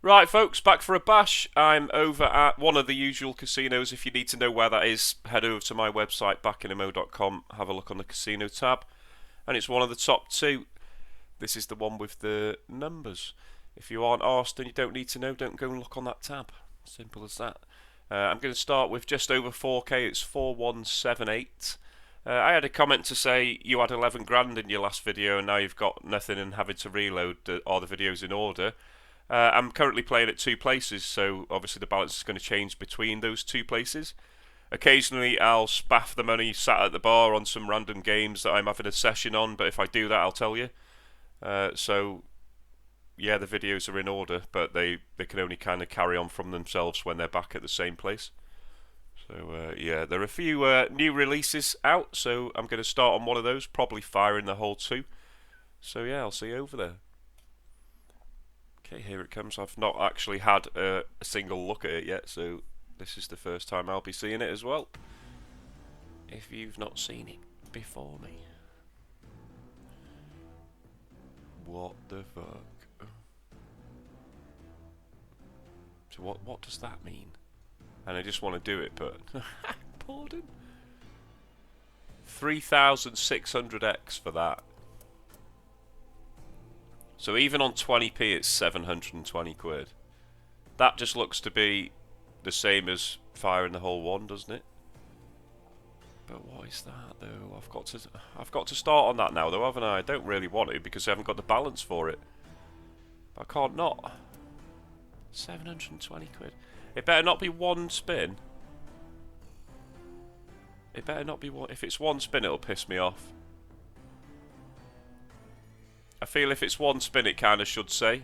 Right, folks, back for a bash. I'm over at one of the usual casinos. If you need to know where that is, head over to my website, backinamo.com, have a look on the casino tab, and it's one of the top two. This is the one with the numbers. If you aren't asked and you don't need to know, don't go and look on that tab. Simple as that. I'm going to start with just over 4k. It's 4178. I had a comment to say you had 11 grand in your last video and now you've got nothing and having to reload all the videos in order. I'm currently playing at two places, so obviously the balance is going to change between those two places. Occasionally I'll spaff the money sat at the bar on some random games that I'm having a session on, but if I do that I'll tell you. So yeah, the videos are in order, but they can only kind of carry on from themselves when they're back at the same place. So yeah, there are a few new releases out, so I'm going to start on one of those, probably firing the whole two. So yeah, I'll see you over there. Okay, here it comes. I've not actually had a single look at it yet, so this is the first time I'll be seeing it as well. If you've not seen it before me. What the fuck? So what does that mean? And I just want to do it, but... Pardon? 3,600x for that. So even on 20p it's 720 quid. That just looks to be the same as firing the whole one, doesn't it? But what is that though? I've got to start on that now though, haven't I? I don't really want to because I haven't got the balance for it. But I can't not. 720 quid. It better not be one spin. It better not be one. If it's one spin it'll piss me off. I feel if it's one spin it kind of should say.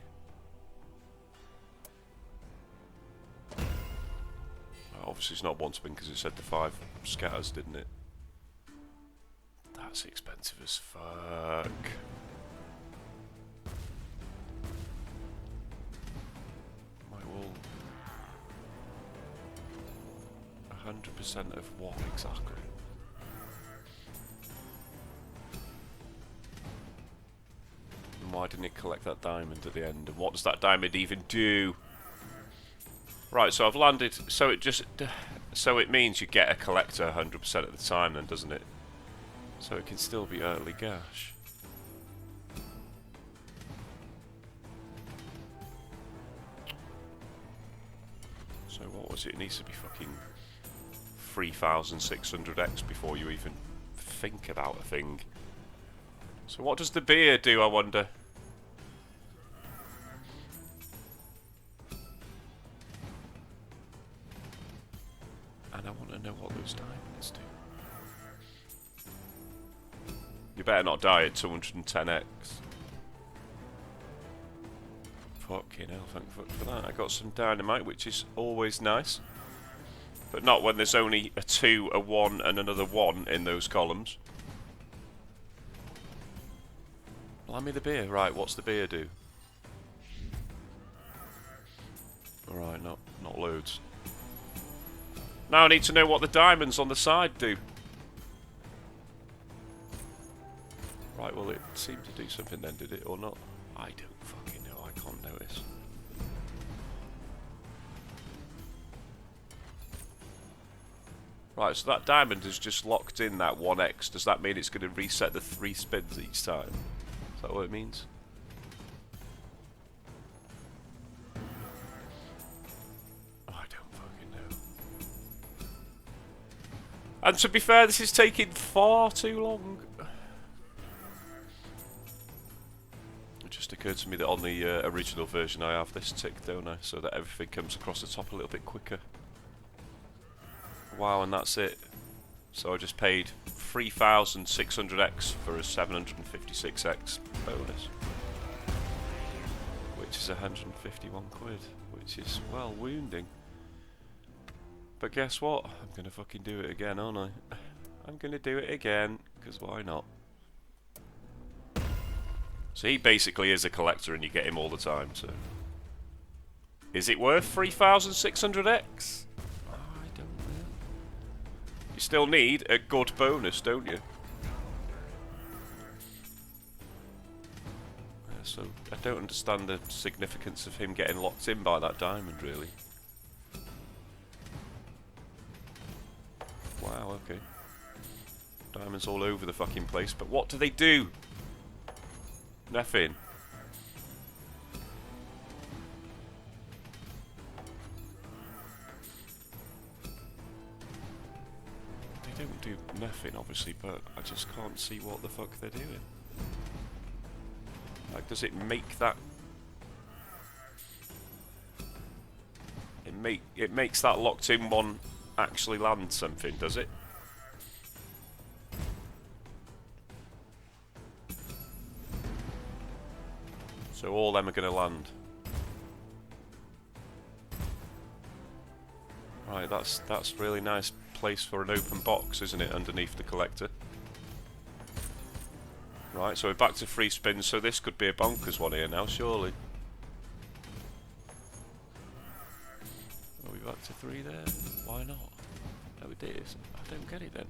Obviously it's not one spin because it said the 5 scatters, didn't it? That's expensive as fuck. My wall. 100% of what exactly? Why didn't it collect that diamond at the end? And what does that diamond even do? Right, so I've landed. So it means you get a collector 100% of the time, then, doesn't it? So it can still be early gash. So what was it? It needs to be fucking 3,600x before you even think about a thing. So what does the beer do, I wonder? And I want to know what those diamonds do. You better not die at 210x. Fucking hell, thank fuck for that. I got some dynamite, which is always nice. But not when there's only a 2, a 1 and another 1 in those columns. Lend me the beer. Right, what's the beer do? Alright, not loads. Now I need to know what the diamonds on the side do. Right, well it seemed to do something then, did it, or not? I don't fucking know, I can't notice. Right, so that diamond is just locked in that 1x. Does that mean it's going to reset the 3 spins each time? Is that what it means? I don't fucking know. And to be fair, this is taking far too long. It just occurred to me that on the original version I have this tick, don't I? So that everything comes across the top a little bit quicker. Wow, and that's it. So I just paid 3,600x for a 756x bonus, which is 151 quid, which is, well, wounding. But guess what? I'm gonna fucking do it again, aren't I? I'm gonna do it again, because why not? So he basically is a collector and you get him all the time, so... Is it worth 3,600x? You still need a good bonus, don't you? so I don't understand the significance of him getting locked in by that diamond, really. Wow, okay. Diamonds all over the fucking place, but what do they do? Nothing. They don't do nothing, obviously, but I just can't see what the fuck they're doing. Like, does it make that... It makes that locked in one actually land something, does it? So all them are going to land. Right, that's really nice place for an open box, isn't it, underneath the collector? Right, so we're back to free spins, so this could be a bonkers one here now, surely. Are we back to 3 there? Why not? No, it is. I don't get it then.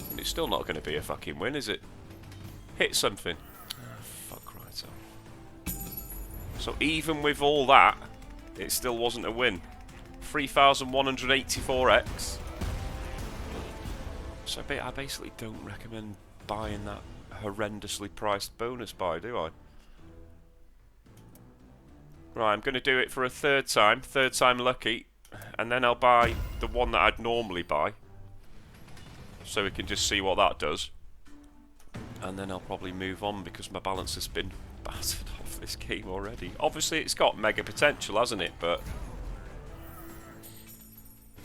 And it's still not going to be a fucking win, is it? Hit something. Oh, fuck right off. So even with all that, it still wasn't a win. 3,184x. So I basically don't recommend buying that horrendously priced bonus buy, do I? Right, I'm going to do it for a third time lucky, and then I'll buy the one that I'd normally buy, so we can just see what that does. And then I'll probably move on because my balance has been battered off this game already. Obviously it's got mega potential, hasn't it, but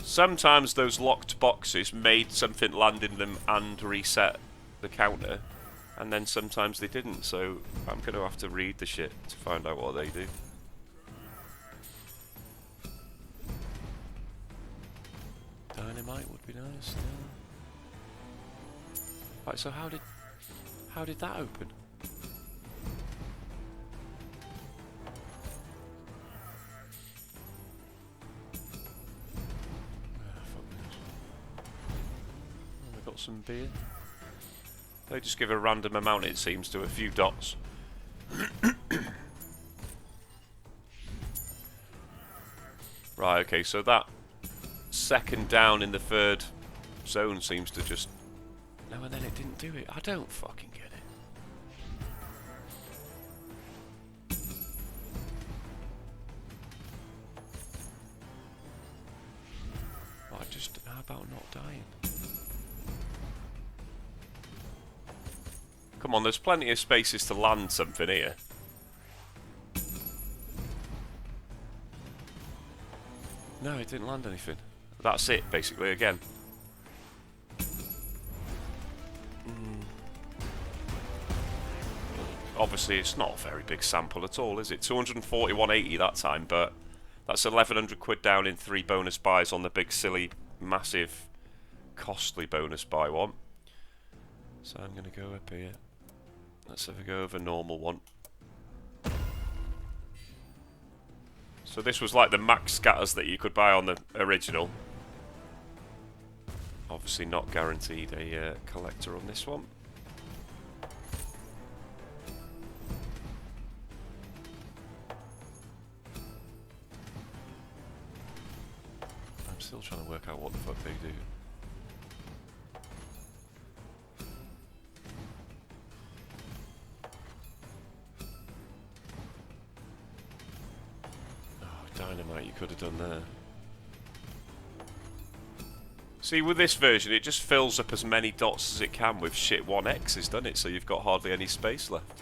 sometimes those locked boxes made something land in them and reset the counter, and then sometimes they didn't, so I'm going to have to read the shit to find out what they do. Dynamite would be nice. Yeah. Right, so how did that open? We've got some beer. They just give a random amount, it seems, to a few dots. Right, okay, so that second down in the third zone seems to just... No, and then it didn't do it. I don't fucking get it. Right, just... How about not dying? Come on, there's plenty of spaces to land something here. No, it didn't land anything. That's it, basically, again. Obviously, it's not a very big sample at all, is it? 241.80 that time, but that's 1,100 quid down in 3 bonus buys on the big, silly, massive, costly bonus buy one. So I'm going to go up here. Let's have a go of a normal one. So this was like the max scatters that you could buy on the original. Obviously not guaranteed a collector on this one. I'm still trying to work out what the fuck they do. Dynamite you could have done there. See, with this version, it just fills up as many dots as it can with shit 1x's, doesn't it? So you've got hardly any space left.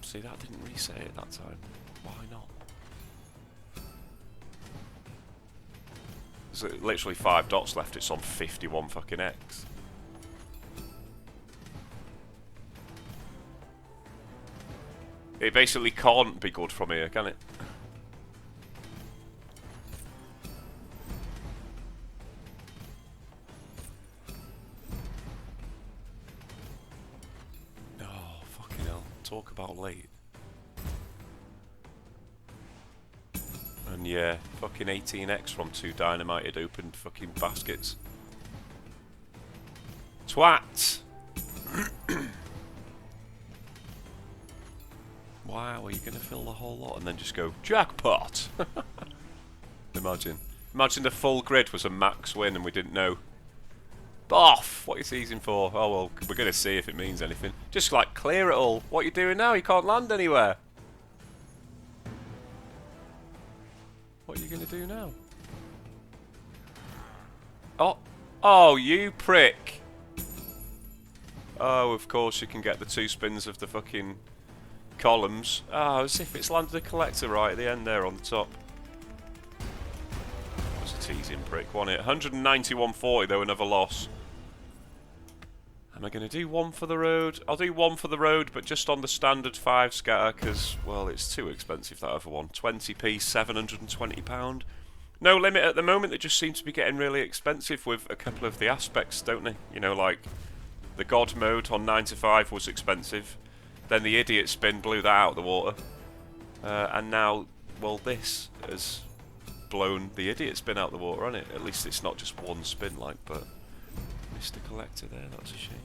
See, that didn't reset it that time. Why not? There's literally 5 dots left, it's on 51 fucking X. It basically can't be good from here, can it? Oh, fucking hell. Talk about late. And yeah, fucking 18x from 2 dynamited opened fucking baskets. Twat! Wow, are you going to fill the whole lot and then just go, jackpot? Imagine. Imagine the full grid was a max win and we didn't know. Boff! What are you teasing for? Oh well, we're going to see if it means anything. Just like clear it all. What are you doing now? You can't land anywhere. What are you going to do now? Oh! Oh, you prick! Oh, of course you can get the 2 spins of the fucking columns. Ah, as if it's landed a collector right at the end there on the top. That was a teasing prick, wasn't it? 191.40 though, another loss. Am I going to do one for the road? I'll do one for the road, but just on the standard 5 scatter, because, well, it's too expensive, that other one. 20p, £720. No limit at the moment, they just seem to be getting really expensive with a couple of the aspects, don't they? You know, like, the God mode on 9 to 5 was expensive. Then the idiot spin blew that out of the water. And now, well, this has blown the idiot spin out of the water, hasn't it? At least it's not just one spin, like, but... Missed a collector there, that's a shame.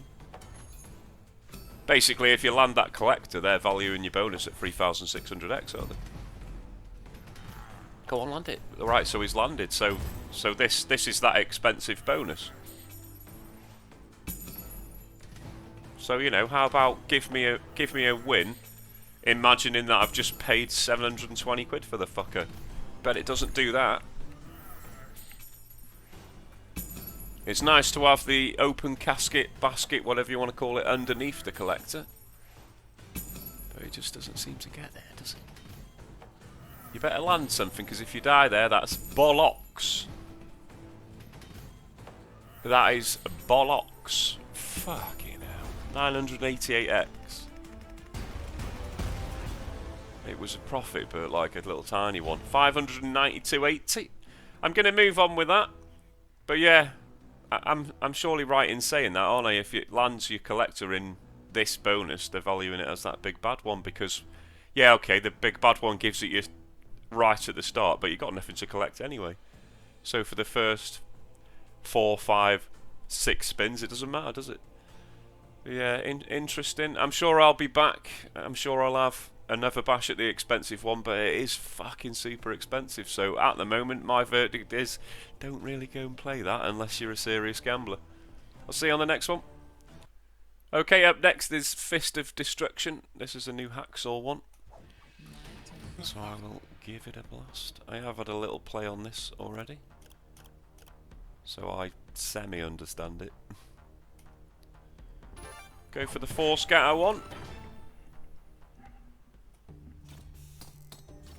Basically, if you land that collector, they're valuing your bonus at 3,600x, aren't they? Go on, land it. Alright, so he's landed. So this is that expensive bonus. So, you know, how about give me a win, imagining that I've just paid 720 quid for the fucker. Bet it doesn't do that. It's nice to have the open casket, basket, whatever you want to call it, underneath the collector. But it just doesn't seem to get there, does it? You better land something, because if you die there, that's bollocks. That is bollocks. Fucking hell. 988x. It was a profit, but like a little tiny one. 592.80. I'm going to move on with that. But yeah, I'm surely right in saying that, aren't I? If it lands your collector in this bonus, they're valuing it as that big bad one, because, yeah, okay, the big bad one gives it you right at the start, but you've got nothing to collect anyway. So for the first 4, 5, 6 spins, it doesn't matter, does it? Yeah, interesting. I'm sure I'll be back. I'm sure I'll have another bash at the expensive one, but it is fucking super expensive. So at the moment, my verdict is don't really go and play that unless you're a serious gambler. I'll see you on the next one. Okay, up next is Fist of Destruction. This is a new Hacksaw one. So I will give it a blast. I have had a little play on this already, so I semi-understand it. Go for the 4 scatter one.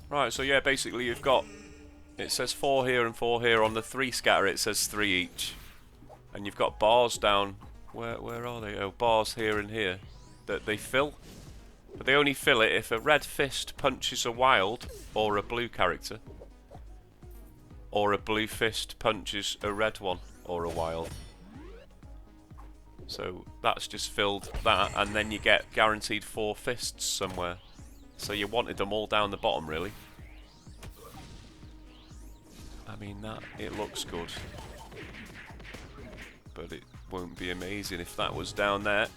Right, so yeah, basically you've got, it says 4 here and 4 here. On the 3 scatter it says 3 each. And you've got bars down, where are they? Oh, bars here and here that they fill. But they only fill it if a red fist punches a wild or a blue character, or a blue fist punches a red one or a wild. So that's just filled that, and then you get guaranteed 4 fists somewhere. So you wanted them all down the bottom, really. I mean, it looks good, but it won't be amazing if that was down there.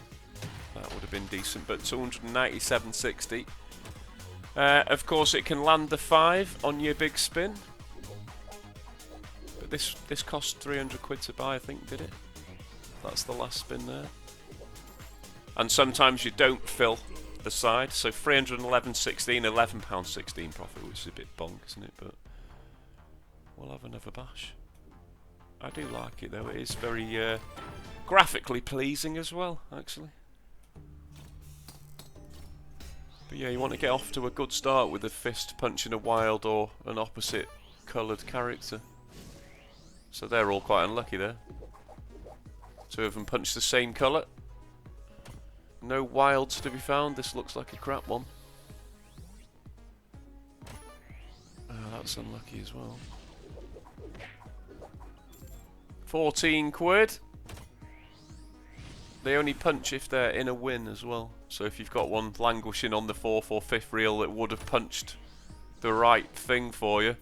That would have been decent, but 297.60. Of course, it can land the 5 on your big spin. But this cost 300 quid to buy, I think, did it? That's the last spin there. And sometimes you don't fill the side, so 311.16, £11.16 profit, which is a bit bonk, isn't it? But we'll have another bash. I do like it though. It is very graphically pleasing as well, actually. But yeah, you want to get off to a good start with a fist punching a wild or an opposite coloured character. So they're all quite unlucky there. 2 of them punch the same colour. No wilds to be found. This looks like a crap one. That's unlucky as well. 14 quid. They only punch if they're in a win as well. So if you've got one languishing on the 4th or 5th reel that would have punched the right thing for you,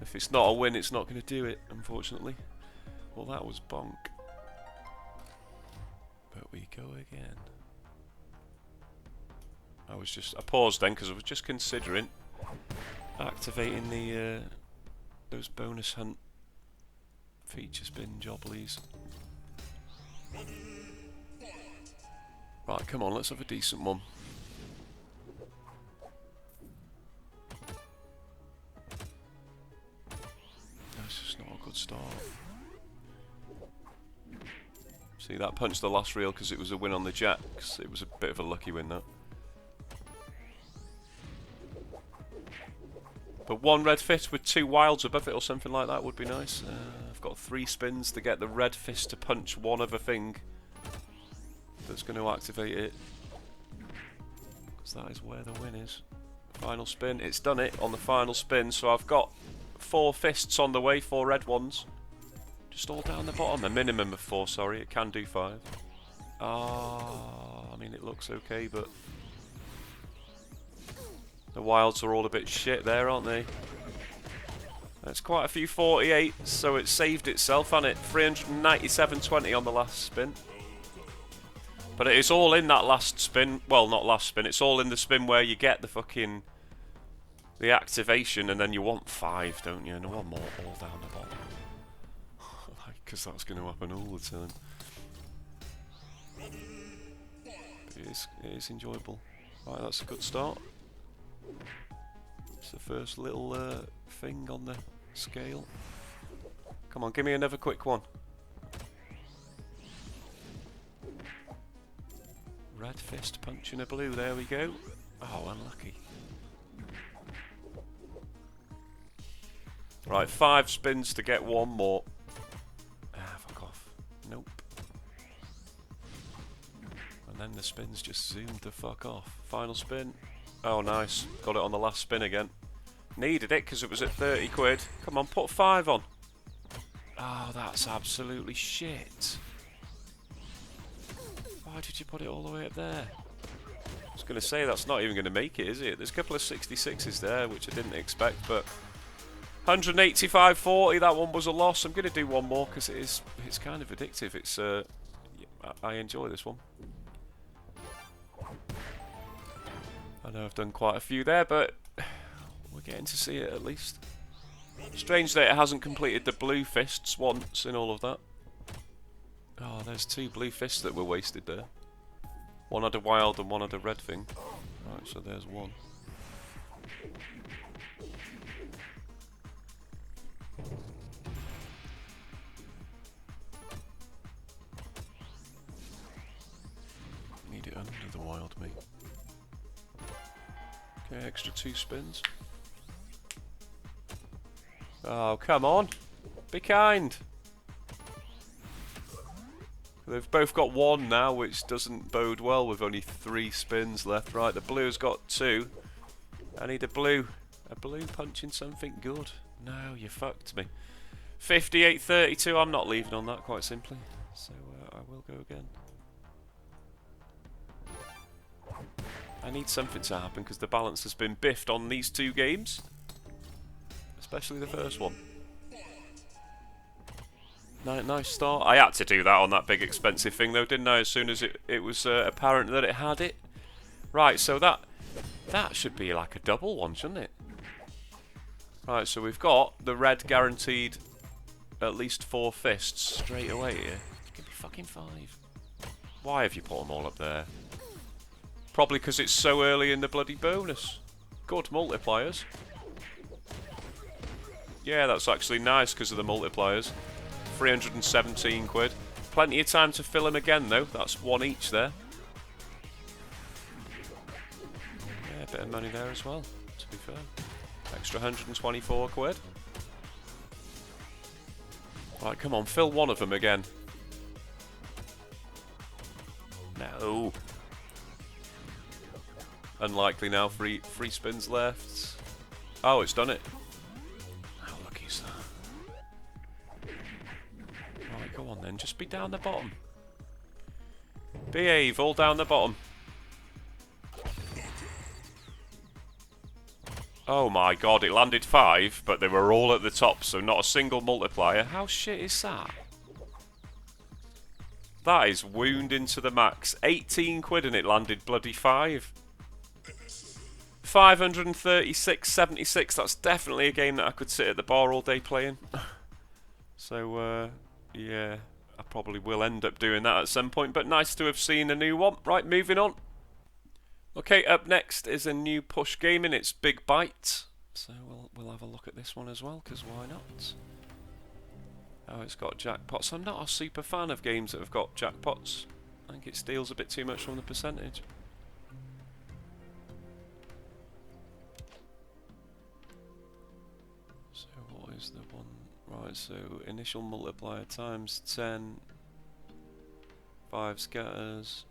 If it's not a win, it's not going to do it, unfortunately. Well, that was bonk. But we go again. I paused then because I was just considering activating the those bonus hunt feature spin jobblies. Right, come on, let's have a decent one. That's just not a good start. See, that punched the last reel because it was a win on the jacks. It was a bit of a lucky win, that. But one red fist with 2 wilds above it or something like that would be nice. I've got 3 spins to get the red fist to punch one other thing that's going to activate it. Because that is where the win is. Final spin. It's done it on the final spin. So I've got 4 fists on the way, 4 red ones. Just all down the bottom. A minimum of 4, sorry. It can do 5. I mean, it looks okay, but the wilds are all a bit shit there, aren't they? That's quite a few 48s, so it saved itself, hasn't it? 397.20 on the last spin. But it is all in that last spin. Well, not last spin. It's all in the spin where you get the fucking the activation, and then you want 5, don't you? And one more all down the bottom. Because that's going to happen all the time. But it is enjoyable. Right, that's a good start. It's the first little thing on the scale. Come on, give me another quick one. Red fist punching a blue, there we go. Oh, unlucky. Right, 5 spins to get 1 more. Ah, fuck off. Nope. And then the spins just zoomed the fuck off. Final spin. Oh, nice. Got it on the last spin again. Needed it because it was at 30 quid. Come on, put 5 on. Oh, that's absolutely shit. Why did you put it all the way up there? I was going to say, that's not even going to make it, is it? There's a couple of 66s there, which I didn't expect, but 185.40, that one was a loss. I'm going to do one more because it's kind of addictive. It's I enjoy this one. I know I've done quite a few there, but we're getting to see it at least. Strange that it hasn't completed the blue fists once in all of that. Oh, there's 2 blue fists that were wasted there. One had a wild and one had a red thing. Right, so there's one. Need it under the wild, mate. Okay, extra 2 spins. Oh, come on. Be kind. They've both got 1 now, which doesn't bode well with only 3 spins left. Right, the blue's got 2. I need a blue. A blue punching something good. No, you fucked me. 58.32. I'm not leaving on that, quite simply. So I will go again. I need something to happen because the balance has been biffed on these 2 games. Especially the first one. Nice start. I had to do that on that big expensive thing though, didn't I? As soon as it was apparent that it had it. Right, so that should be like a double one, shouldn't it? Right, so we've got the red guaranteed at least 4 fists straight away here. Give me fucking 5. Why have you put them all up there? Probably because it's so early in the bloody bonus. Good multipliers. Yeah, that's actually nice because of the multipliers. 317 quid. Plenty of time to fill them again though. That's 1 each there. Yeah, a bit of money there as well, to be fair. Extra 124 quid. Right, come on, fill one of them again. No. Unlikely now, 3 spins left. Oh, it's done it. How lucky is that? Right, go on then, just be down the bottom. Behave, all down the bottom. Oh my god, it landed 5, but they were all at the top, so not a single multiplier. How shit is that? That is wounding to the max. 18 quid and it landed bloody 5. 536.76. That's definitely a game that I could sit at the bar all day playing. So, yeah, I probably will end up doing that at some point, but nice to have seen a new one. Right, moving on. Okay, up next is a new push game, and it's Big Bite. So we'll have a look at this one as well, because why not? Oh, it's got jackpots. I'm not a super fan of games that have got jackpots. I think it steals a bit too much from the percentage. So what is the one? Right, so initial multiplier times 10. 5 scatters.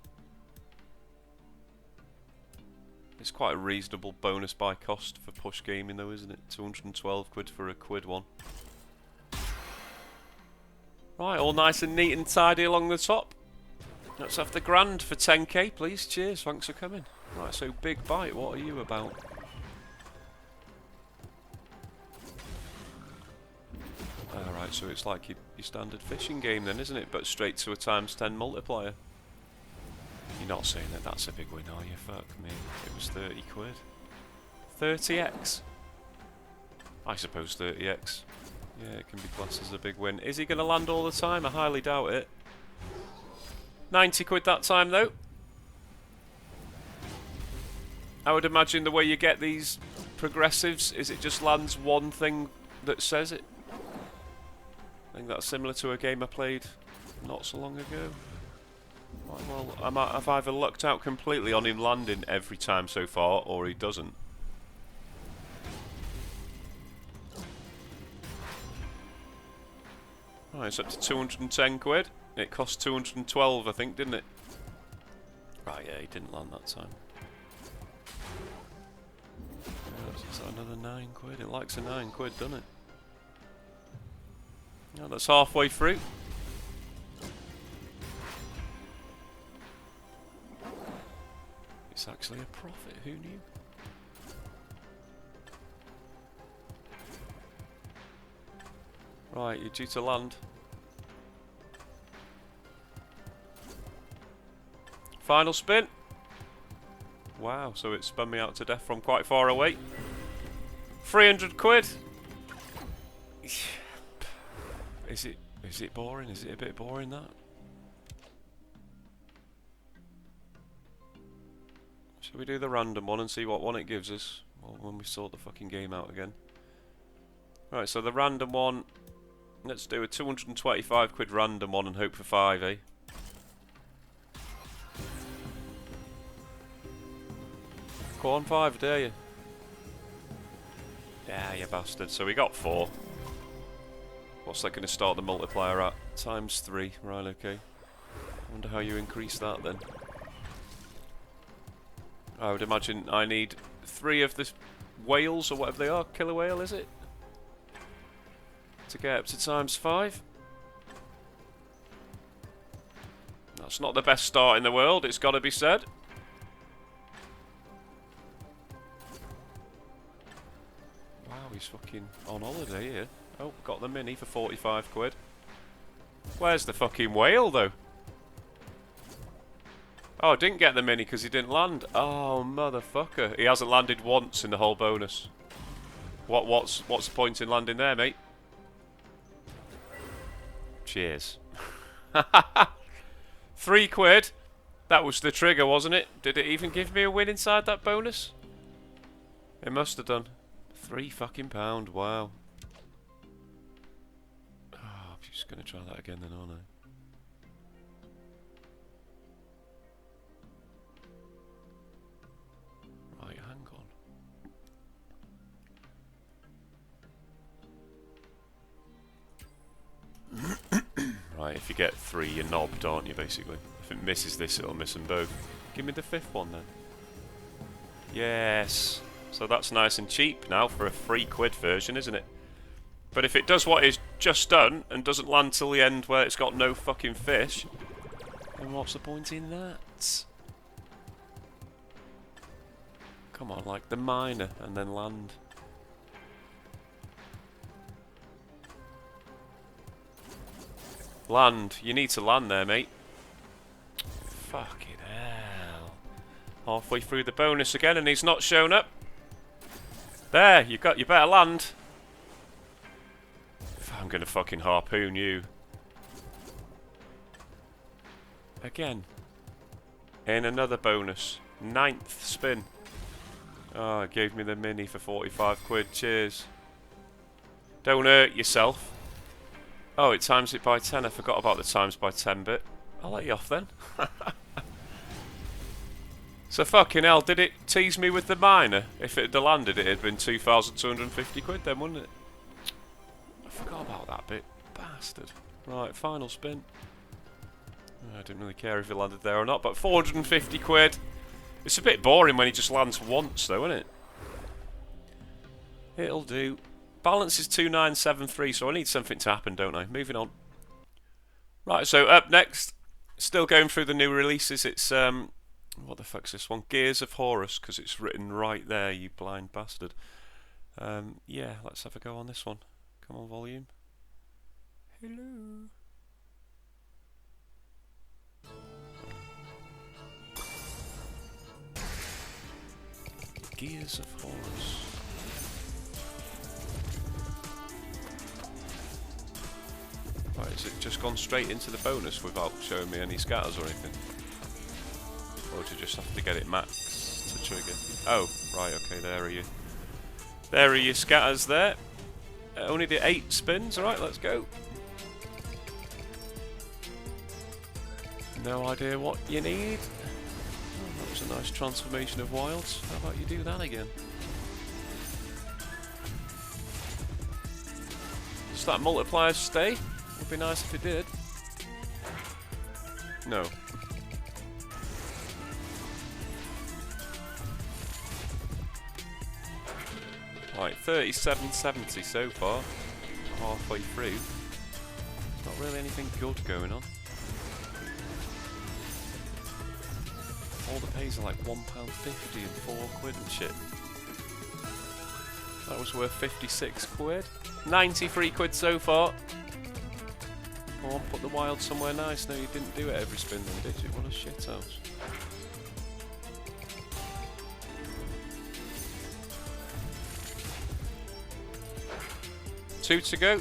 It's quite a reasonable bonus by cost for push gaming though, isn't it? 212 quid for a quid one. Right, all nice and neat and tidy along the top. Let's have the grand for 10k, please. Cheers, thanks for coming. Right, so Big Bite, what are you about? Alright, so it's like your standard fishing game then, isn't it? But straight to a times 10 multiplier. You're not saying that that's a big win, are you? Fuck me. It was 30 quid. 30x? I suppose 30x. Yeah, it can be classed as a big win. Is he going to land all the time? I highly doubt it. 90 quid that time though. I would imagine the way you get these progressives is it just lands one thing that says it. I think that's similar to a game I played not so long ago. Well, I've either lucked out completely on him landing every time so far, or he doesn't. Right, it's up to 210 quid. It cost 212, I think, didn't it? Right, yeah, he didn't land that time. Is that another 9 quid? It likes a 9 quid, doesn't it? Yeah, that's halfway through. It's actually a profit, who knew? Right, you're due to land. Final spin. Wow, so it spun me out to death from quite far away. 300 quid. Is it boring? Is it a bit boring, that? Shall we do the random one and see what one it gives us? Well, when we sort the fucking game out again. Right, so the random one. Let's do a 225 quid random one and hope for 5, eh? Go on, 5, dare you? Yeah, you bastard. So we got 4. What's that going to start the multiplier at? Times 3. Right, okay. I wonder how you increase that then. I would imagine I need 3 of the whales, or whatever they are. Killer whale, is it? To get up to times 5. That's not the best start in the world, it's got to be said. Wow, he's fucking on holiday here. Oh, got the mini for 45 quid. Where's the fucking whale, though? Oh, I didn't get the mini because he didn't land. Oh, motherfucker. He hasn't landed once in the whole bonus. What's the point in landing there, mate? Cheers. 3 quid. That was the trigger, wasn't it? Did it even give me a win inside that bonus? It must have done. £3 fucking pound. Wow. Oh, I'm just going to try that again then, aren't I? Right, hang on. Right, if you get 3, you're knobbed, aren't you, basically? If it misses this, it'll miss them both. Give me the 5th one, then. Yes. So that's nice and cheap now for a 3 quid version, isn't it? But if it does what it's just done, and doesn't land till the end where it's got no fucking fish, then what's the point in that? Come on, like the miner, and then land. Land. You need to land there, mate. Fucking hell. Halfway through the bonus again and he's not shown up. There, you better land. I'm gonna fucking harpoon you. Again. In another bonus. 9th spin. Oh, it gave me the mini for 45 quid. Cheers. Don't hurt yourself. Oh, it times it by 10. I forgot about the times by 10 bit. I'll let you off then. So fucking hell, did it tease me with the minor? If it had landed, it had been 2,250 quid then, wouldn't it? I forgot about that bit. Bastard. Right, final spin. I didn't really care if he landed there or not, but 450 quid. It's a bit boring when he just lands once though, isn't it? It'll do. Balance is 2973, so I need something to happen, don't I? Moving on. Right, so up next, still going through the new releases, it's, what the fuck's this one? Gears of Horus, because it's written right there, you blind bastard. Yeah, let's have a go on this one. Come on, volume. Hello. Gears of Horus. Right, has it just gone straight into the bonus without showing me any scatters or anything? Or do you just have to get it max to trigger? Oh, right, okay, there are you. There are your scatters there. Only the 8 spins, alright, let's go. No idea what you need. Oh, that was a nice transformation of wilds. How about you do that again? Does that multiplier stay? Would be nice if it did. No. Right, 3770 so far. Halfway through. Not really anything good going on. All the pays are like £1.50 and 4 quid and shit. That was worth 56 quid. 93 quid so far. Come on, put the wild somewhere nice. No, you didn't do it every spin then, did you? What a shit house. Two to go.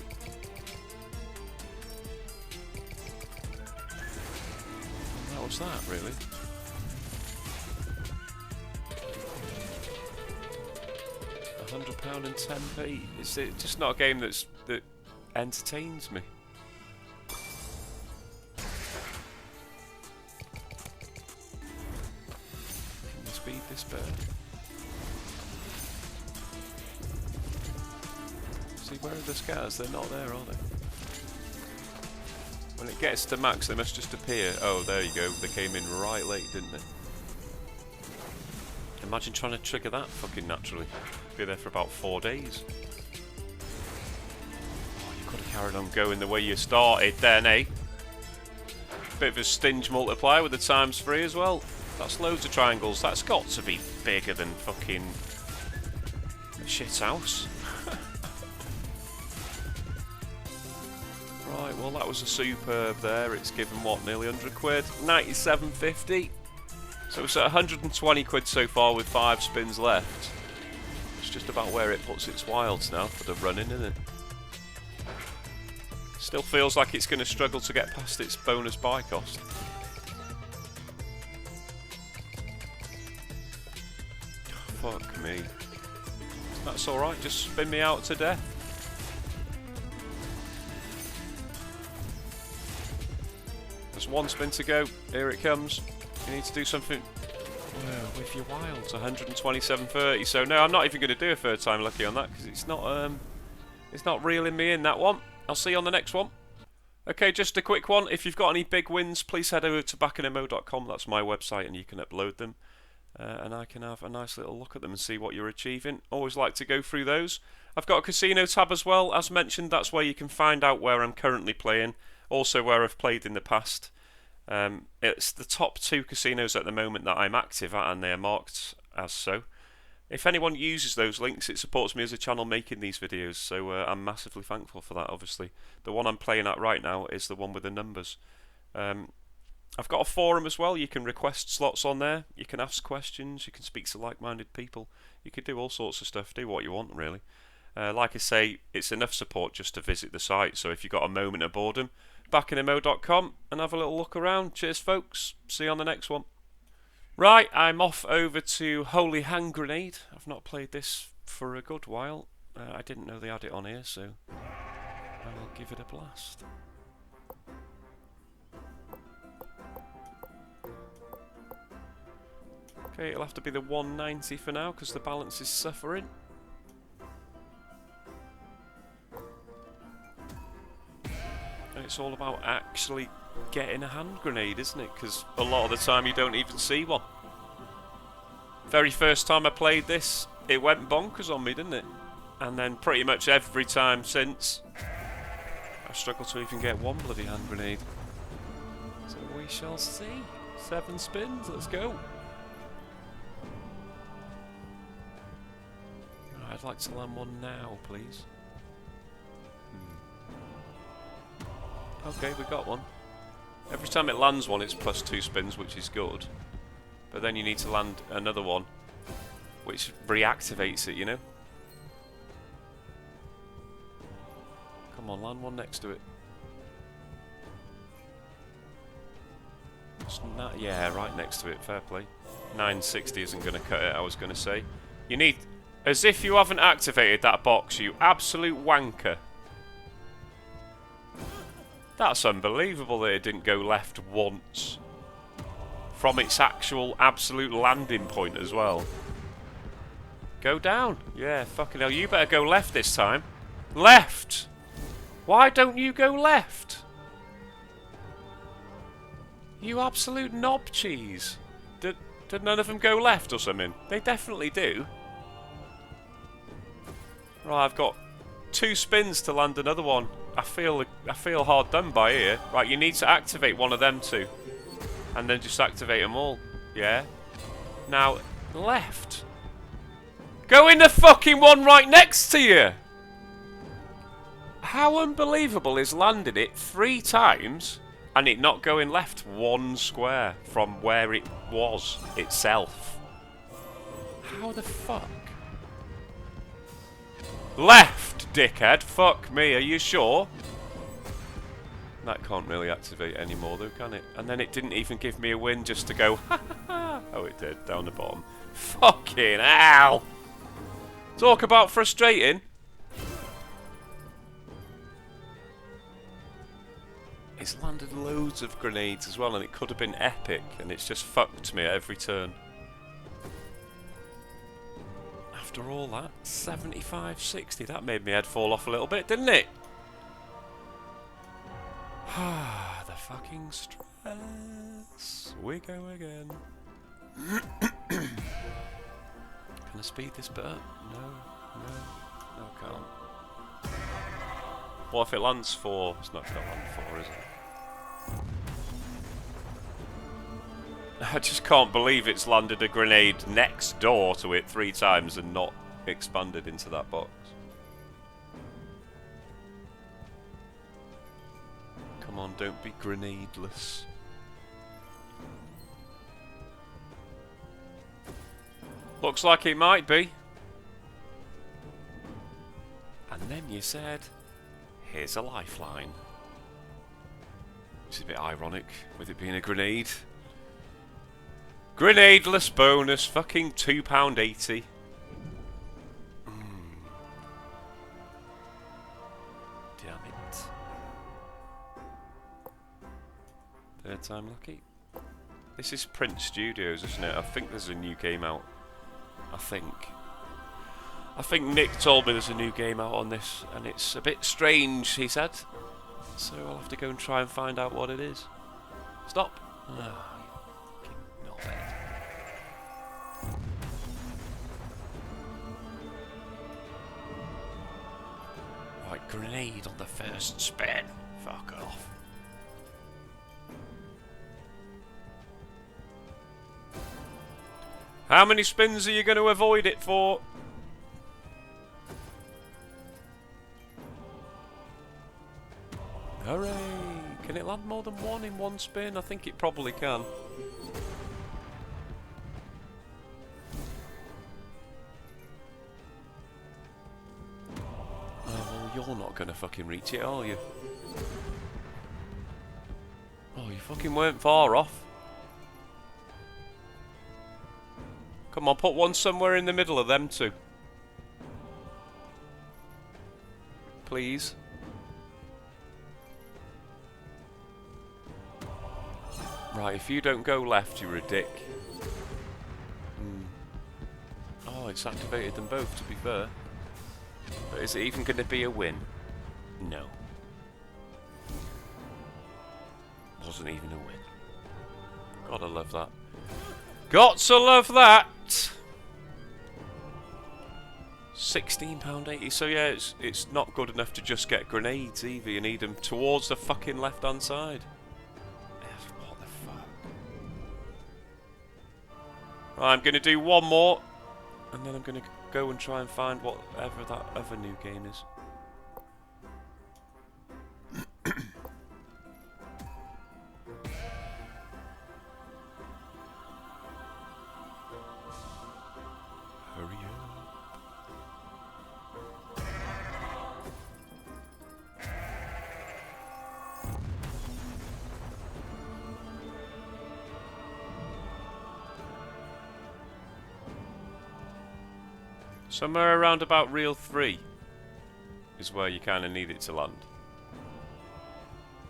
That was that, really. £100 and 10p. It's just not a game that entertains me. Can you speed this better? See, where are the scatters? They're not there, are they? When it gets to max, they must just appear. Oh, there you go. They came in right late, didn't they? Imagine trying to trigger that fucking naturally. Be there for about 4 days. Oh, you could have carried on going the way you started then, eh? Bit of a stinge multiplier with the ×3 as well. That's loads of triangles. That's got to be bigger than fucking a shit house. Right, well that was a superb there. It's given what, nearly 100 quid? 97.50. So it's at 120 quid so far with 5 spins left. It's just about where it puts its wilds now for the run-in, isn't it? Still feels like it's going to struggle to get past its bonus buy cost. Fuck me. That's alright, just spin me out to death. There's 1 spin to go. Here it comes. You need to do something with your wilds. 127.30. So no, I'm not even going to do a third time lucky on that because it's not reeling me in, that one. I'll see you on the next one. Okay, just a quick one. If you've got any big wins, please head over to backinmo.com. That's my website, and you can upload them, and I can have a nice little look at them and see what you're achieving. Always like to go through those. I've got a casino tab as well. As mentioned, that's where you can find out where I'm currently playing, also where I've played in the past. It's the top 2 casinos at the moment that I'm active at, and they are marked as so. If anyone uses those links, it supports me as a channel making these videos, so I'm massively thankful for that, obviously. The one I'm playing at right now is the one with the numbers. I've got a forum as well. You can request slots on there, you can ask questions, you can speak to like-minded people, you can do all sorts of stuff, do what you want really. Like I say, it's enough support just to visit the site, so if you've got a moment of boredom, backinmo.com and have a little look around. Cheers folks, see you on the next one. Right, I'm off over to Holy Hand Grenade. I've not played this for a good while. I didn't know they had it on here, so I will give it a blast. Okay, it'll have to be the 190 for now because the balance is suffering. And it's all about actually getting a hand grenade, isn't it? Because a lot of the time you don't even see one. Very first time I played this, it went bonkers on me, didn't it? And then pretty much every time since, I struggled to even get one bloody hand grenade. So we shall see. 7 spins, let's go. I'd like to land one now, please. Okay, we got one. Every time it lands one, it's +2 spins, which is good. But then you need to land another one, which reactivates it, you know? Come on, land one next to it. Yeah, right next to it, fair play. 960 isn't going to cut it, I was going to say. You need... As if you haven't activated that box, you absolute wanker. That's unbelievable that it didn't go left once. From its actual absolute landing point as well. Go down. Yeah, fucking hell. You better go left this time. Left! Why don't you go left? You absolute knob cheese. Did none of them go left or something? They definitely do. Right, I've got 2 spins to land another one. I feel hard done by here. Right, you need to activate one of them 2. And then just activate them all. Yeah. Now, left. Go in the fucking one right next to you! How unbelievable is landing it 3 times and it not going left 1 square from where it was itself? How the fuck? Left, dickhead. Fuck me, are you sure? That can't really activate anymore though, can it? And then it didn't even give me a win just to go, ha ha ha. Oh, it did, down the bottom. Fucking hell! Talk about frustrating. It's landed loads of grenades as well, and it could have been epic, and it's just fucked me at every turn. After all that, 75-60, that made my head fall off a little bit, didn't it? Ah, the fucking stress. We go again. Can I speed this bit up? No, I can't. What if it lands 4? It's not going to land 4, is it? I just can't believe it's landed a grenade next door to it 3 times and not expanded into that box. Come on, don't be grenadeless. Looks like it might be. And then you said, here's a lifeline. Which is a bit ironic with it being a grenade. Grenadeless bonus, fucking £2.80. Damn it. 3rd time lucky. This is Print Studios, isn't it? I think there's a new game out. I think Nick told me there's a new game out on this, and it's a bit strange, he said. So I'll have to go and try and find out what it is. Stop. Oh, you knobhead. Right, grenade on the first spin. Fuck off. How many spins are you going to avoid it for? Hooray! Can it land more than one in one spin? I think it probably can. Oh, well, you're not going to fucking reach it, are you? Oh, you fucking weren't far off. Come on, put one somewhere in the middle of them two. Please. Right, if you don't go left, you're a dick. Oh, it's activated them both, to be fair. But is it even going to be a win? No. Wasn't even a win. Gotta love that. Got to love that! £16.80. So yeah, it's not good enough to just get grenades either. You need them towards the fucking left-hand side. What the fuck? Right, I'm going to do one more. And then I'm going to go and try and find whatever that other new game is. Hurry up. Somewhere around about reel 3 is where you kind of need it to land.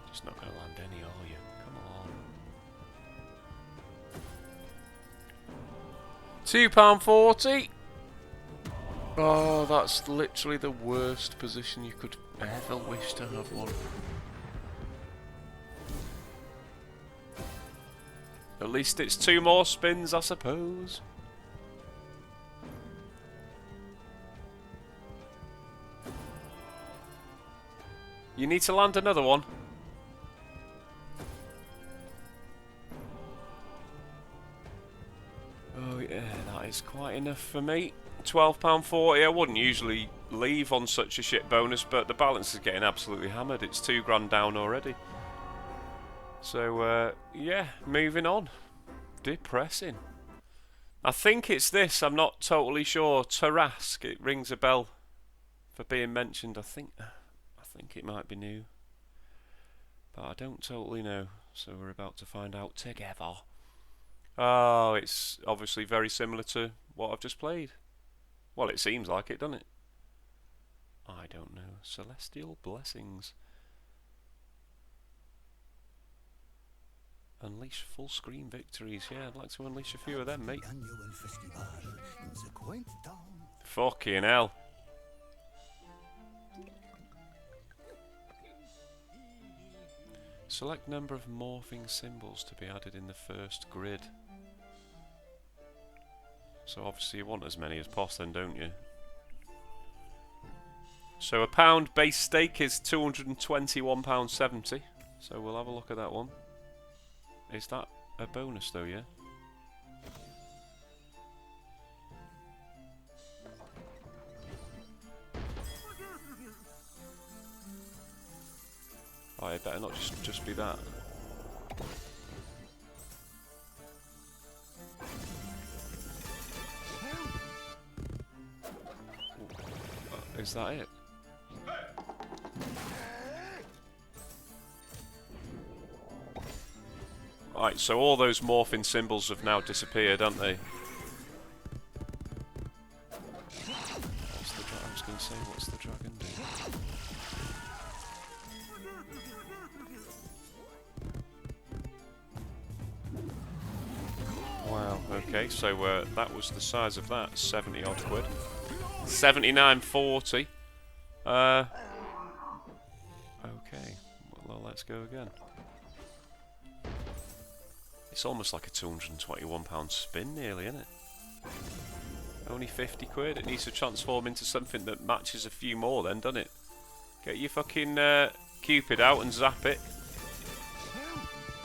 Just not going to land any, are you? Come on. £2.40. Oh, that's literally the worst position you could ever wish to have one. At least it's 2 more spins, I suppose. You need to land another one. Oh yeah, that is quite enough for me. £12.40. I wouldn't usually leave on such a shit bonus, but the balance is getting absolutely hammered. It's £2 down already. So yeah, moving on. Depressing. I think it's this. I'm not totally sure. Tarask. It rings a bell for being mentioned. I think it might be new, but I don't totally know, so we're about to find out together. Oh, it's obviously very similar to what I've just played. Well, it seems like it, doesn't it? I don't know. Celestial Blessings. Unleash full screen victories. Yeah, I'd like to unleash a few of them, mate. Fucking hell. Select number of morphing symbols to be added in the first grid. So obviously you want as many as possible, then, don't you? So a pound base stake is £221.70. So we'll have a look at that one. Is that a bonus though, yeah? Oh, it better not just be that. Is that it? Right, so all those morphing symbols have now disappeared, haven't they? I was going to say, what's the dragon do? Wow, okay, so that was the size of that, 70 odd quid. 79.40. Okay, well, let's go again. It's almost like a £221 spin nearly, isn't it? Only 50 quid. It needs to transform into something that matches a few more then, doesn't it? Get your fucking Cupid out and zap it.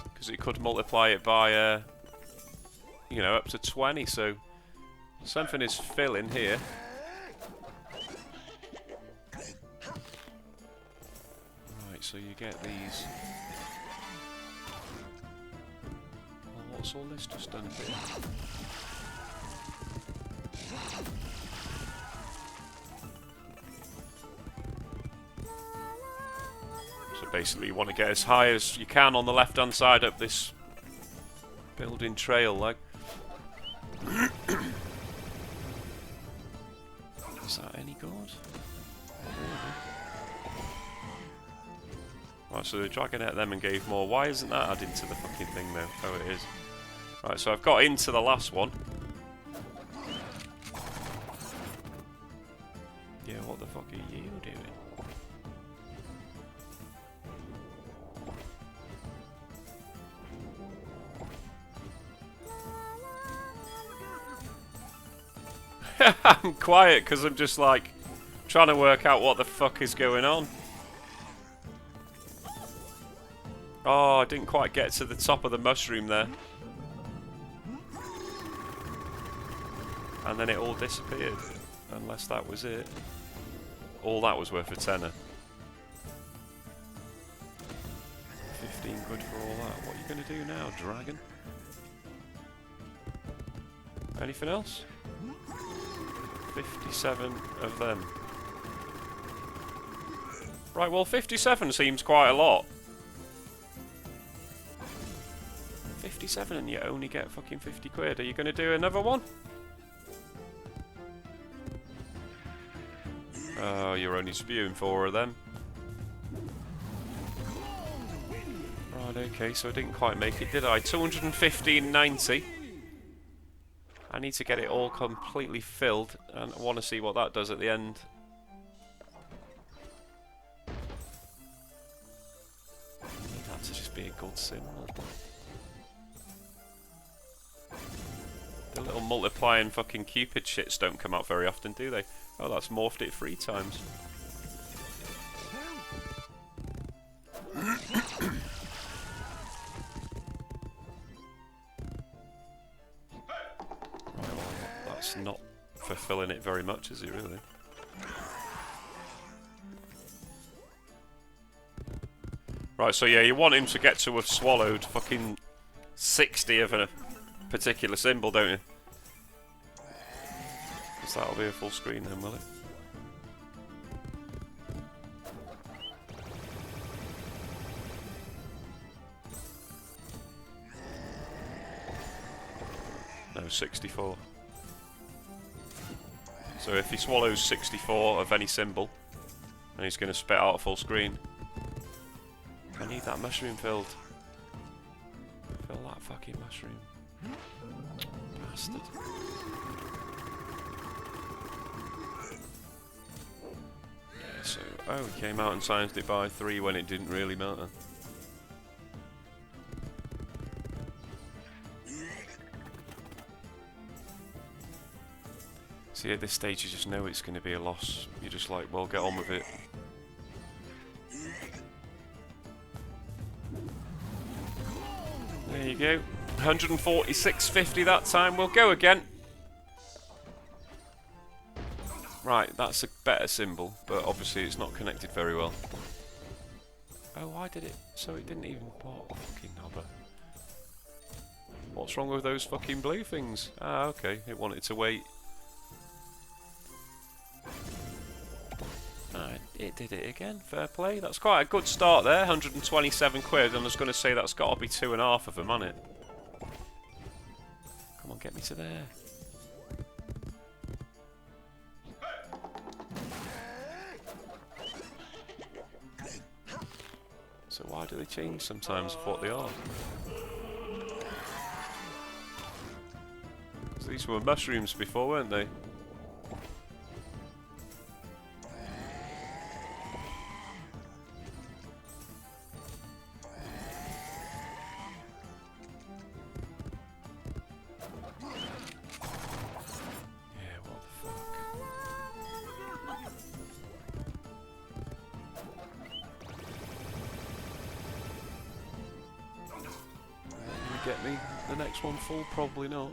Because it could multiply it by, you know, up to 20, so Something is filling here. Right, so you get these. Well, what's all this just done here? So basically you want to get as high as you can on the left hand side up this building trail, like. Is that any good? Right, so the dragon ate them and gave more. Why isn't that added to the fucking thing though? Oh, it is. Right, so I've got into the last one. Yeah, what the fuck are you doing? I'm quiet because I'm just like trying to work out what the fuck is going on. Oh, I didn't quite get to the top of the mushroom there. And then it all disappeared. Unless that was it. All that was worth a tenner. 15 good for all that. What are you going to do now, dragon? Anything else? 57 of them. Right, well 57 seems quite a lot. 57 and you only get fucking 50 quid. Are you going to do another one? Oh, you're only spewing 4 of them. Right, okay, so I didn't quite make it, did I? 215.90. I need to get it all completely filled, and I want to see what that does at the end. I need that to just be a good symbol. The little multiplying fucking Cupid shits don't come out very often, do they? Oh, that's morphed it 3 times. Not fulfilling it very much, is it really? Right, so yeah, you want him to get to have swallowed fucking 60 of a particular symbol, don't you? Because that'll be a full screen then, will it? No, 64. So if he swallows 64 of any symbol, and he's going to spit out a full screen. I need that mushroom filled. Fill that fucking mushroom. Bastard. Yeah, so, oh, he came out and sized it by 3 when it didn't really matter. See, at this stage you just know it's going to be a loss. You're just like, well, get on with it. There you go. 146.50 that time. We'll go again. Right, that's a better symbol, but obviously it's not connected very well. Oh, why did it? So it didn't even pop. Fucking knobber. What's wrong with those fucking blue things? Ah, okay. It wanted to wait. It did it again. Fair play. That's quite a good start there. 127 quid. And I was going to say that's got to be 2.5 of them, hasn't it? Come on, get me to there. So why do they change sometimes of what they are? So these were mushrooms before, weren't they? Get me the next one full? Probably not.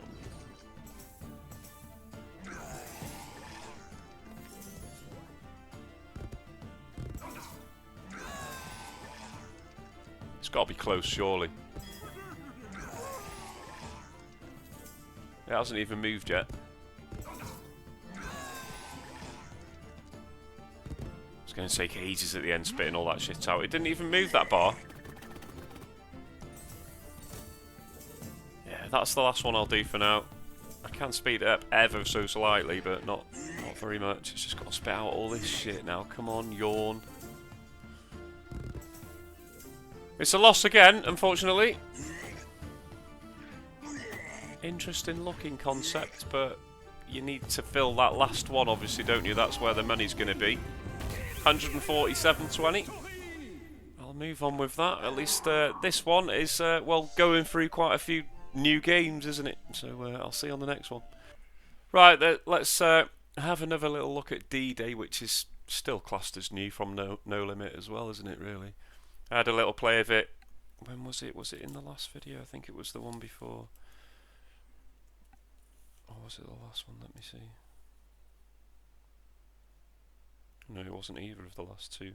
got to be close, surely. It hasn't even moved yet. It's going to take ages at the end spitting all that shit out. It didn't even move that bar. Yeah, that's the last one I'll do for now. I can speed it up ever so slightly, but not very much. It's just got to spit out all this shit now. Come on, yawn. It's a loss again, unfortunately. Interesting looking concept, but you need to fill that last one, obviously, don't you? That's where the money's going to be. 147.20. I'll move on with that. At least this one is, well, going through quite a few new games, isn't it? So I'll see you on the next one. Right, let's have another little look at D-Day, which is still classed as new from No Limit as well, isn't it, really? I had a little play of it. When was it? Was it in the last video? I think it was the one before. Or was it the last one? Let me see. No, it wasn't either of the last two.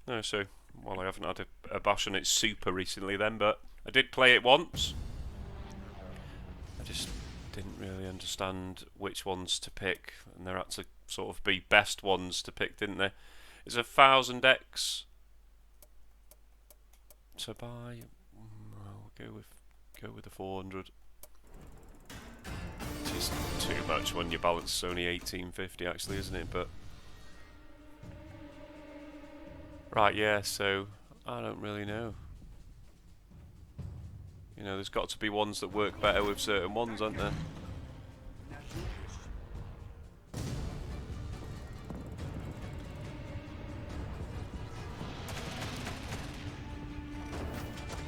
No, so, well, I haven't had a bash on it super recently then, but I did play it once. I just didn't really understand which ones to pick, and there had to sort of be best ones to pick, didn't there? It's 1000x to buy. I'll go with the 400. Which is too much when your balance is only 1850, actually, isn't it? But right, yeah. So I don't really know. You know, there's got to be ones that work better with certain ones, aren't there?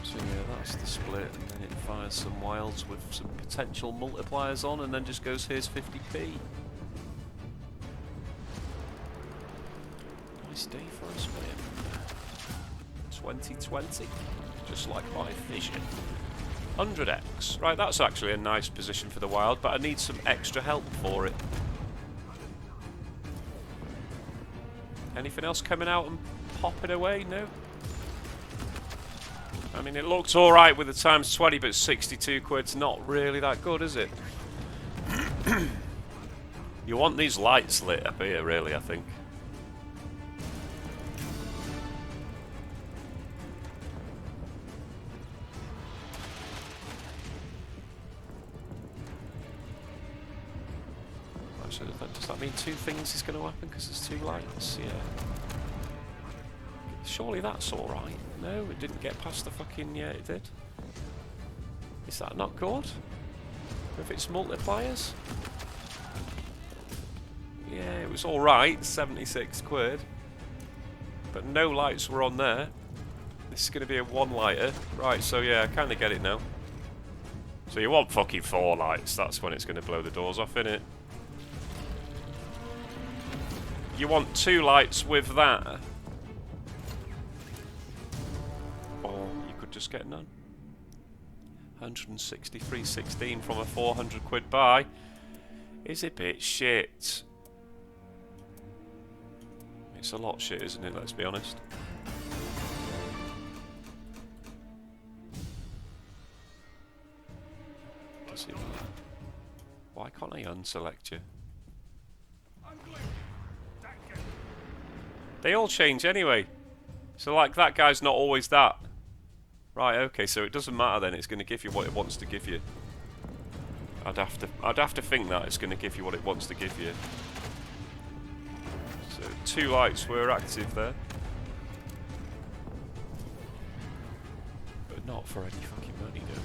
So yeah, that's the split, and then it fires some wilds with some potential multipliers on, and then just goes, here's 50p. Nice day for us, man. 2020, just like my vision. 100x. Right, that's actually a nice position for the wild, but I need some extra help for it. Anything else coming out and popping away? No? I mean, it looks alright with the times 20, but 62 quid's not really that good, is it? You want these lights lit up here, really, I think. So does that mean two things is going to happen because there's two lights? Yeah. Surely that's alright. No, it didn't get past the fucking... Yeah, it did. Is that not good? If it's multipliers? Yeah, it was alright. 76 quid. But no lights were on there. This is going to be a one-lighter. Right, so yeah, I kind of get it now. So you want fucking 4 lights. That's when it's going to blow the doors off, innit? You want 2 lights with that. Or you could just get none. 163.16 from a 400 quid buy is a bit shit. It's a lot shit, isn't it? Let's be honest. Does it? Why can't I unselect you? They all change anyway. So like that guy's not always that. Right, okay, so it doesn't matter then, it's gonna give you what it wants to give you. I'd have to think that it's gonna give you what it wants to give you. So 2 lights were active there. But not for any fucking money, no.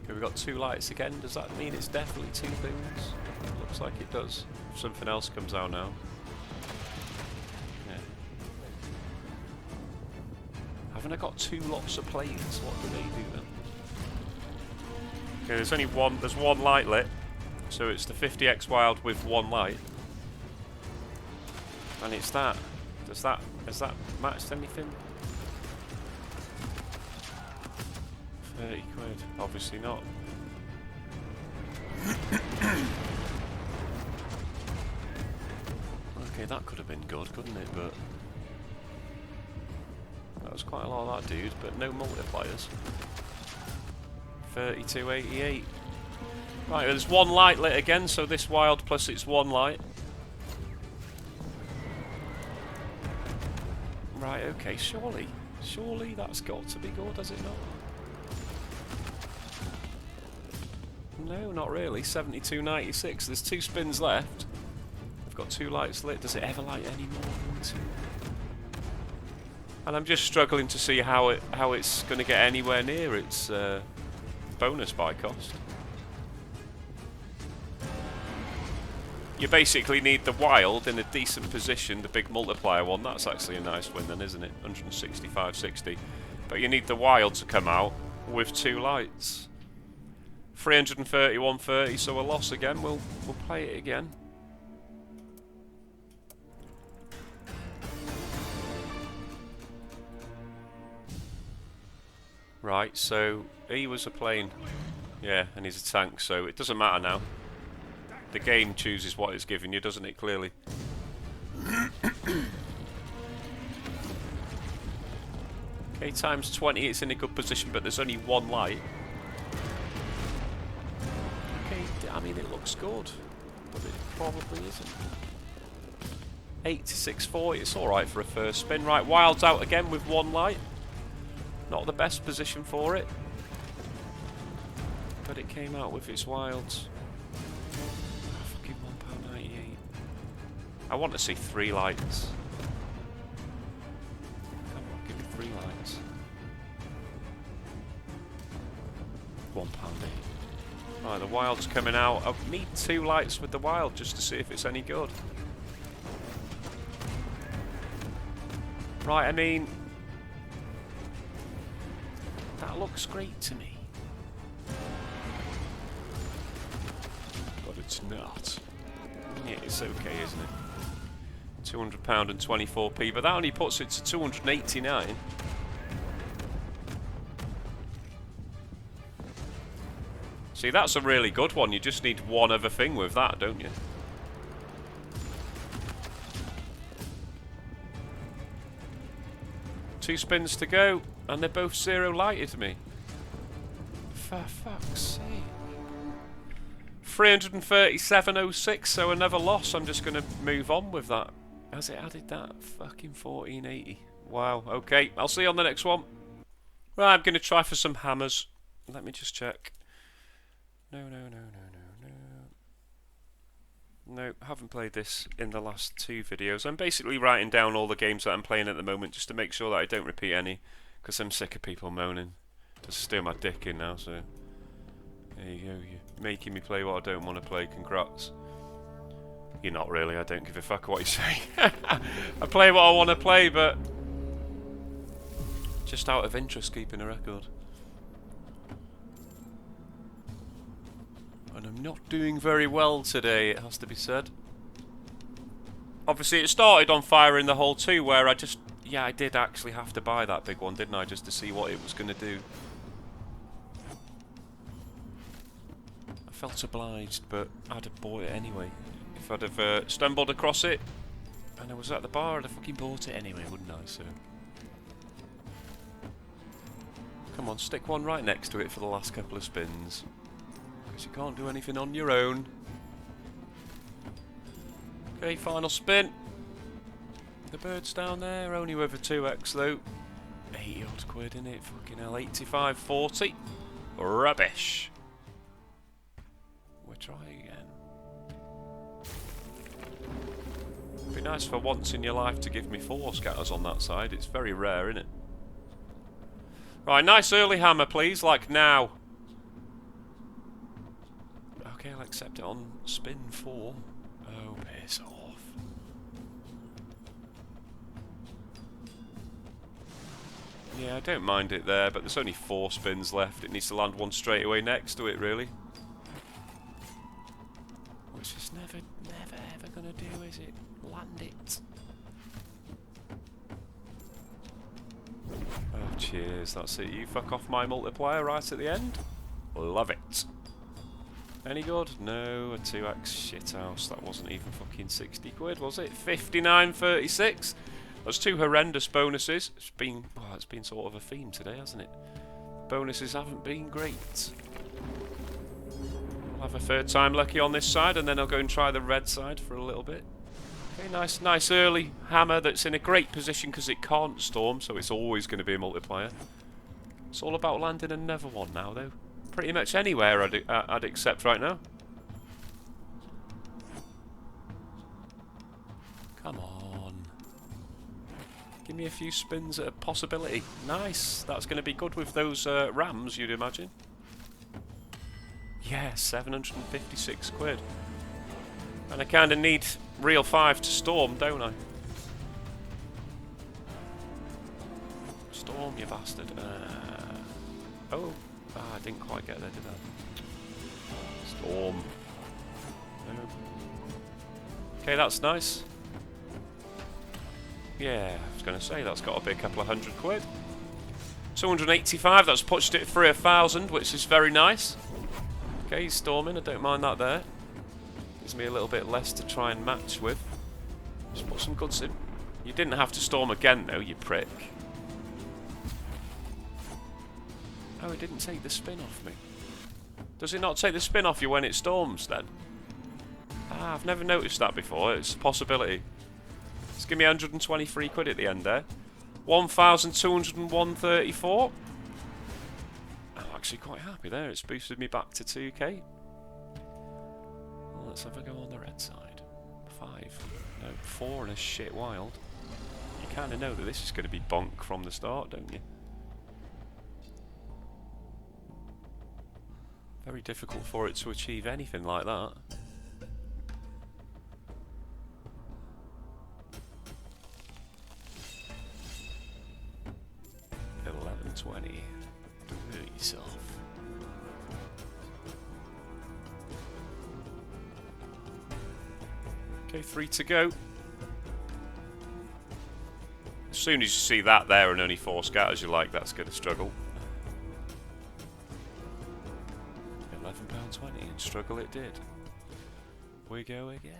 Okay, we've got 2 lights again. Does that mean it's definitely 2 things? Looks like it does. Something else comes out now. Yeah. Haven't I got 2 lots of planes? What do they do then? Okay, there's only one. There's 1 light lit, so it's the 50x wild with 1 light, and it's that. Has that matched anything? 30 quid. Obviously not. Okay, that could have been good, couldn't it? But that was quite a lot of that, dude. But no multipliers. 3288. Right, there's one light lit again, so this wild plus it's one light. Right, okay, surely that's got to be good, has it not? No, not really. 72.96. There's 2 spins left. I've got 2 lights lit. Does it ever light any more than 2? And I'm just struggling to see how it's going to get anywhere near its bonus buy cost. You basically need the wild in a decent position, the big multiplier one. That's actually a nice win then, isn't it? 165.60. But you need the wild to come out with 2 lights. 331.30, so a loss again. We'll play it again. Right, so he was a plane. Yeah, and he's a tank, so it doesn't matter now. The game chooses what it's giving you, doesn't it, clearly? Okay, times 20, it's in a good position, but there's only 1 light. Okay, I mean, it looks good, but it probably isn't. 86.40, it's alright for a first spin. Right, wild's out again with 1 light. Not the best position for it. But it came out with its wilds. Fucking £1.98. I want to see 3 lights. Come on, give me 3 lights. £1.08. Right, the wild's coming out. I need 2 lights with the wild just to see if it's any good. Right, I mean, that looks great to me. But it's not. Yeah, it's okay, isn't it? £200 and 24p, but that only puts it to 289. See, that's a really good one. You just need one other thing with that, don't you? Two spins to go, and they're both 0 lighted to me. For fuck's sake. 337.06, so another loss. I'm just going to move on with that. Has it added that? Fucking 1480. Wow, okay. I'll see you on the next one. Right, I'm going to try for some hammers. Let me just check. No. No, haven't played this in the last 2 videos. I'm basically writing down all the games that I'm playing at the moment just to make sure that I don't repeat any, because I'm sick of people moaning. Just steal my dick in now, so there you go. You're making me play what I don't want to play. Congrats. You're not really. I don't give a fuck what you say. I play what I want to play, but just out of interest, keeping a record. And I'm not doing very well today, it has to be said. Obviously, it started on fire in the hole too, where I just... Yeah, I did actually have to buy that big one, didn't I? Just to see what it was going to do. I felt obliged, but I'd have bought it anyway. If I'd have stumbled across it, and I was at the bar, I'd have fucking bought it anyway, wouldn't I? So... Come on, stick one right next to it for the last couple of spins. Because you can't do anything on your own. Okay, final spin. The bird's down there, only with a 2x though. 80 odd quid in it, fucking hell. 85.40. Rubbish. We'll try again. It'd be nice for once in your life to give me 4 scatters on that side. It's very rare, isn't it? Right, nice early hammer please, like now. Okay, I'll accept it on spin 4. Oh, piss off. Yeah, I don't mind it there, but there's only 4 spins left. It needs to land one straight away next to it, really. Which is never ever gonna do, is it? Land it. Oh, cheers, that's it. You fuck off my multiplier right at the end. Love it. Any good? No, a 2x shithouse. That wasn't even fucking 60 quid, was it? 59.36. That's two horrendous bonuses. It's been sort of a theme today, hasn't it? Bonuses haven't been great. I'll have a third time lucky on this side, and then I'll go and try the red side for a little bit. Okay, nice early hammer that's in a great position because it can't storm, so it's always going to be a multiplier. It's all about landing another one now, though. Pretty much anywhere I'd accept right now. Come on. Give me a few spins at a possibility. Nice. That's going to be good with those rams, you'd imagine. Yeah, 756 quid. And I kind of need real 5 to storm, don't I? Storm, you bastard. Oh. I didn't quite get there, did I? Storm. No. Okay, that's nice. Yeah, I was going to say, that's got to be a couple of hundred quid. 285, that's pushed it through 1,000, which is very nice. Okay, he's storming, I don't mind that there. Gives me a little bit less to try and match with. Just put some goods in. You didn't have to storm again, though, you prick. Oh, it didn't take the spin off me. Does it not take the spin off you when it storms, then? Ah, I've never noticed that before. It's a possibility. Just give me 123 quid at the end there. 1,201.34. I'm actually quite happy there. It's boosted me back to 2k. Well, let's have a go on the red side. 5. No, 4 and a shit wild. You kind of know that this is going to be bonk from the start, don't you? Very difficult for it to achieve anything like that. $11.20. Do it yourself. Okay, 3 to go. As soon as you see that there and only 4 scatters, you're like, that's going to struggle. £11.20 and struggle it did. We go again.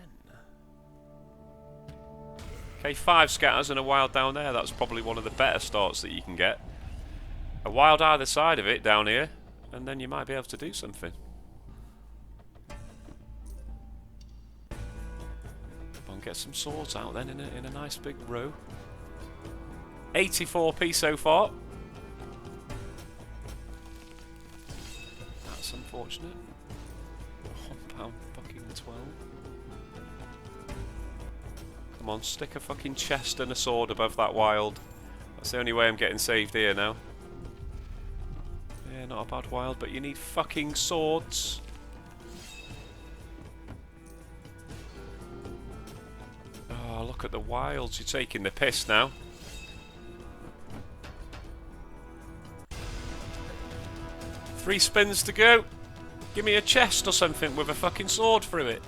Okay, 5 scatters and a wild down there. That's probably one of the better starts that you can get. A wild either side of it down here, and then you might be able to do something. Come on, get some swords out then in a nice big row. 84p so far. That's unfortunate. £1 fucking 12. Come on, stick a fucking chest and a sword above that wild. That's the only way I'm getting saved here now. Yeah, not a bad wild, but you need fucking swords. Oh, look at the wilds. You're taking the piss now. Three spins to go. Give me a chest or something with a fucking sword through it.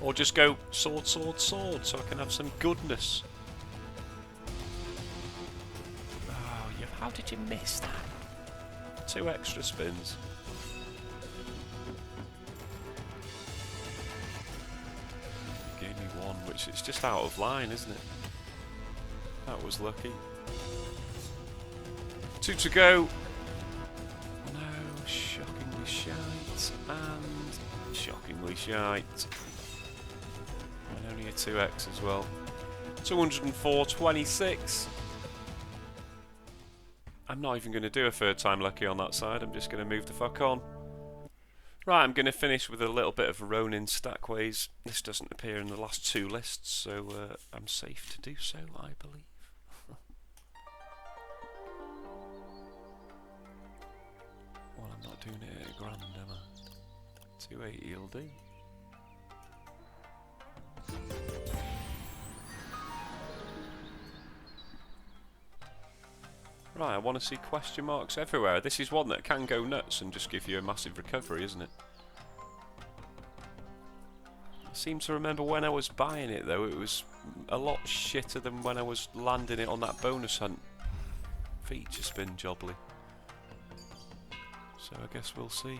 Or just go sword, sword, sword so I can have some goodness. Oh, how did you miss that? 2 extra spins. Gave me 1, which is just out of line, isn't it? That was lucky. 2 to go. No, shockingly shite. And shockingly shite. And only a 2x as well. 204.26. I'm not even going to do a third time lucky on that side. I'm just going to move the fuck on. Right, I'm going to finish with a little bit of Ronin Stackways. This doesn't appear in the last 2 lists, so I'm safe to do so, I believe. Well, I'm not doing it at a grand, am I? 280 will do. Right, I want to see question marks everywhere. This is one that can go nuts and just give you a massive recovery, isn't it? I seem to remember when I was buying it, though, it was a lot shitter than when I was landing it on that bonus hunt. Feature spin jobbly. So I guess we'll see.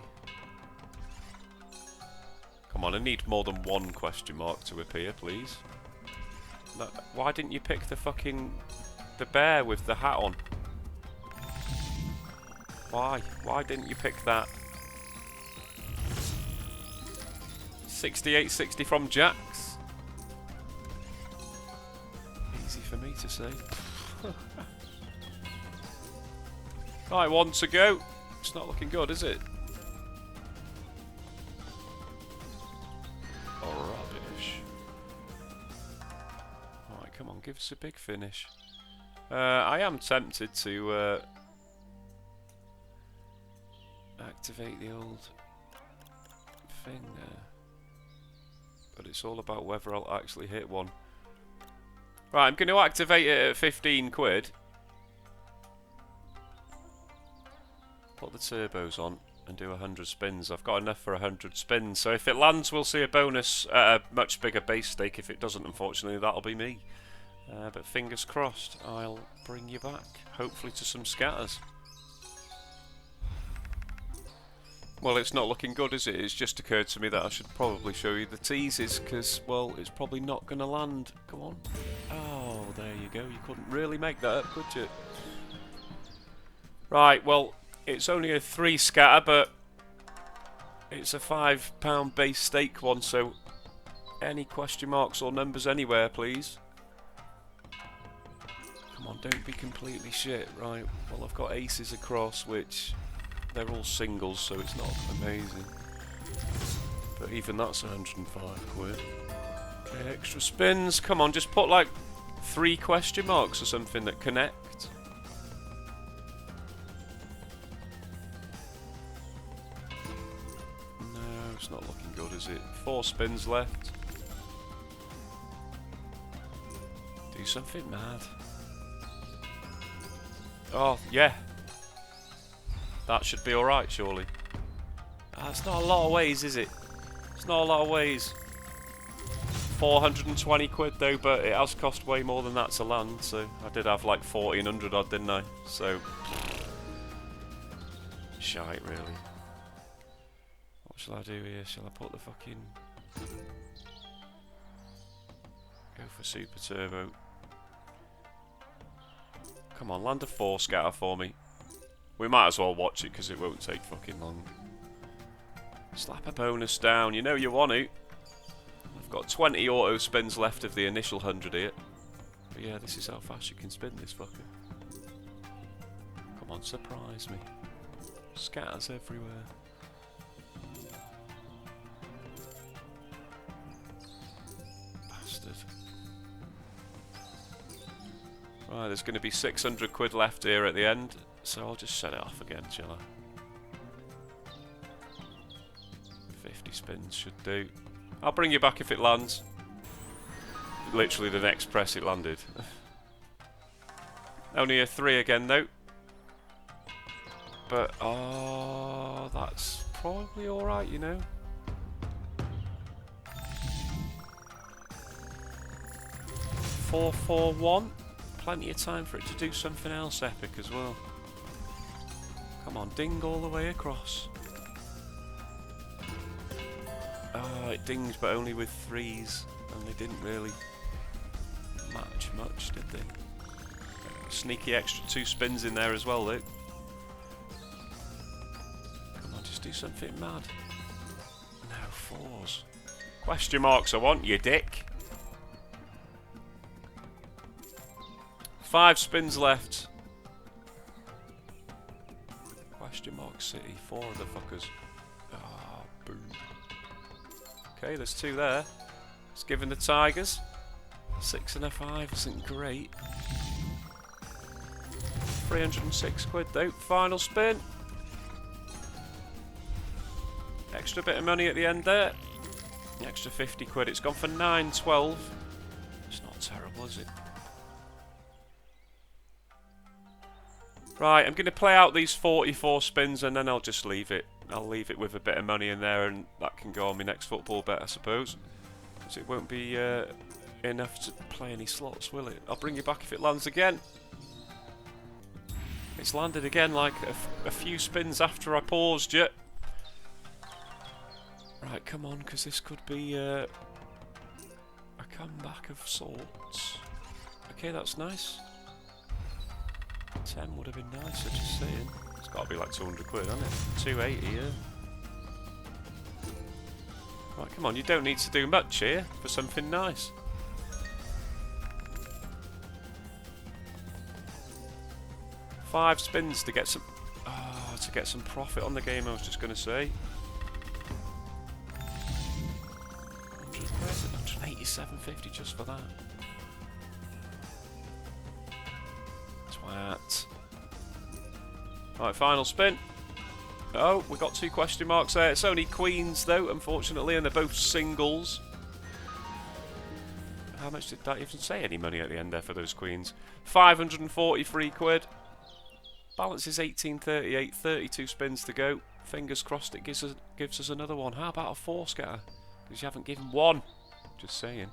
Come on, I need more than one question mark to appear, please. Why didn't you pick the fucking... the bear with the hat on? Why? Why didn't you pick that? 68.60 from Jax. Easy for me to say. Right, one to go. It's not looking good, is it? Oh, rubbish. Alright, come on, give us a big finish. I am tempted to activate the old thing there. But it's all about whether I'll actually hit one. Right, I'm going to activate it at 15 quid. Put the turbos on and do 100 spins. I've got enough for 100 spins. So if it lands, we'll see a bonus at a much bigger base stake. If it doesn't, unfortunately, that'll be me. But fingers crossed, I'll bring you back. Hopefully to some scatters. Well, it's not looking good, is it? It's just occurred to me that I should probably show you the teasers, because, well, it's probably not going to land. Come on. Oh, there you go. You couldn't really make that up, could you? Right, well, it's only a 3 scatter, but it's a £5 base stake one, so any question marks or numbers anywhere, please. Come on, don't be completely shit. Right, well, I've got aces across, which... they're all singles, so it's not amazing. But even that's 105 quid. Okay, extra spins. Come on, just put like 3 question marks or something that connect. No, it's not looking good, is it? 4 spins left. Do something mad. Oh, yeah. That should be alright, surely. That's not a lot of ways, is it? It's not a lot of ways. 420 quid though, but it has cost way more than that to land, so I did have like 1400 odd, didn't I? So... shite, really. What shall I do here? Shall I put the fucking... go for Super Turbo. Come on, land a 4 scatter for me. We might as well watch it because it won't take fucking long. Slap a bonus down, you know you want to. I've got 20 auto spins left of the initial 100 here. But yeah, this is how fast you can spin this fucker. Come on, surprise me. Scatters everywhere. Bastard. Right, there's going to be 600 quid left here at the end. So I'll just set it off again, shall I? 50 spins should do. I'll bring you back if it lands. Literally the next press it landed. Only a 3 again though. But, oh, that's probably alright, you know. $4-4-1. Plenty of time for it to do something else epic as well. Come on, ding all the way across. Oh, it dings, but only with 3s, and they didn't really match much, did they? Sneaky extra 2 spins in there as well, though. Come on, just do something mad. No, 4s. Question marks I want, you dick. 5 spins left. Question mark City, 4 of the fuckers. Ah, boom. Okay, there's 2 there. It's given the Tigers. 6 and a 5 isn't great. 306 quid though. Final spin. Extra bit of money at the end there. The extra 50 quid. It's gone for 9.12. It's not terrible, is it? Right, I'm going to play out these 44 spins and then I'll just leave it. I'll leave it with a bit of money in there and that can go on my next football bet, I suppose. Because it won't be enough to play any slots, will it? I'll bring you back if it lands again. It's landed again like a few spins after I paused it. Right, come on, because this could be a comeback of sorts. Okay, that's nice. 10 would have been nicer, just saying. It's got to be like 200 quid, hasn't it? 280, yeah. Right, come on, you don't need to do much here for something nice. Five spins to get some... Oh, to get some profit on the game, I was just going to say. 187.50 just for that. Twat. Right, final spin. Oh, we got 2 question marks there. It's only queens though, unfortunately, and they're both singles. How much did that even say? Any money at the end there for those queens? 543 quid. Balance is 1838. 32 spins to go. Fingers crossed it gives us another one. How about a 4 scatter? Because you haven't given one. Just saying.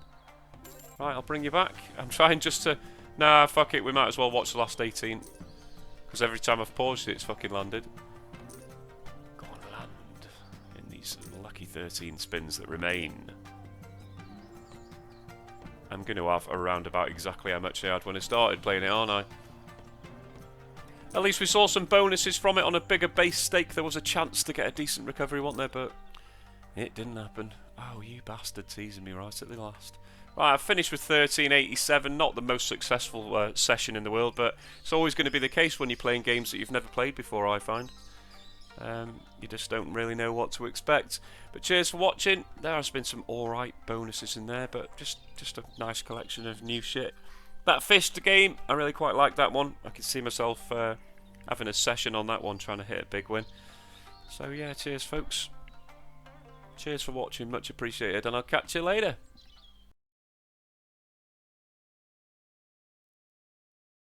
Right, I'll bring you back. I'm trying just to... Nah, fuck it. We might as well watch the last 18. Because every time I've paused it, it's fucking landed. Go on, land. In these lucky 13 spins that remain. I'm going to have around about exactly how much I had when I started playing it, aren't I? At least we saw some bonuses from it on a bigger base stake. There was a chance to get a decent recovery, wasn't there? But it didn't happen. Oh, you bastard, teasing me right at the last. Right, I've finished with 1387. Not the most successful session in the world, but it's always going to be the case when you're playing games that you've never played before, I find. You just don't really know what to expect. But cheers for watching. There has been some alright bonuses in there, but just a nice collection of new shit. That fished game, I really quite like that one. I can see myself having a session on that one, trying to hit a big win. So yeah, cheers folks. Cheers for watching, much appreciated, and I'll catch you later.